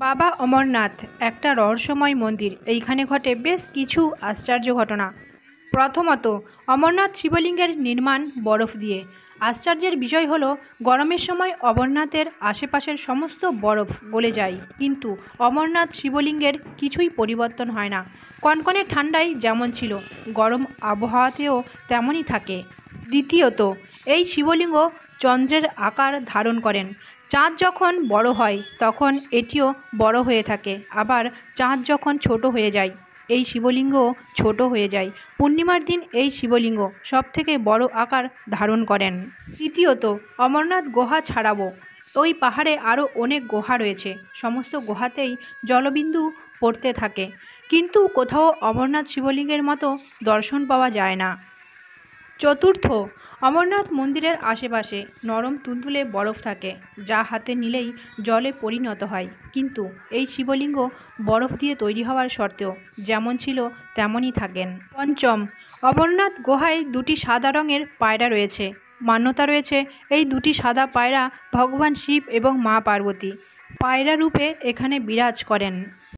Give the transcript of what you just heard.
বাবা অমরনাথ একটা রহস্যময় মন্দির। এইখানে ঘটে বেশ কিছু আশ্চর্য ঘটনা। প্রথমত, অমরনাথ শিবলিঙ্গের নির্মাণ বরফ দিয়ে। আশ্চর্যের বিষয় হলো গরমের সময় অমরনাথের আশেপাশের সমস্ত বরফ গলে যায়, কিন্তু অমরনাথ শিবলিঙ্গের কিছুই পরিবর্তন হয় না। কনকনে ঠান্ডায় যেমন ছিল, গরম আবহাওয়াতেও তেমনই থাকে। দ্বিতীয়ত, এই শিবলিঙ্গ চন্দ্রের আকার ধারণ করেন। চাঁদ যখন বড় হয় তখন এটিও বড় হয়ে থাকে, আবার চাঁদ যখন ছোট হয়ে যায় এই শিবলিঙ্গও ছোট হয়ে যায়। পূর্ণিমার দিন এই শিবলিঙ্গ সবথেকে বড় আকার ধারণ করেন। তৃতীয়ত, অমরনাথ গুহা ছাড়াও ওই পাহাড়ে আরও অনেক গুহা রয়েছে। সমস্ত গুহাতেই জলবিন্দু পড়তে থাকে, কিন্তু কোথাও অমরনাথ শিবলিঙ্গের মতো দর্শন পাওয়া যায় না। চতুর্থ, অমরনাথ মন্দিরের আশেপাশে নরম তুলতুলে বরফ থাকে, যা হাতে নিলেই জলে পরিণত হয়, কিন্তু এই শিবলিঙ্গ বরফ দিয়ে তৈরি হওয়ার সত্ত্বেও যেমন ছিল তেমনই থাকেন। পঞ্চম, অমরনাথ গুহায় দুটি সাদা রঙের পায়রা রয়েছে। মান্যতা রয়েছে এই দুটি সাদা পায়রা ভগবান শিব এবং মা পার্বতী পায়রা রূপে এখানে বিরাজ করেন।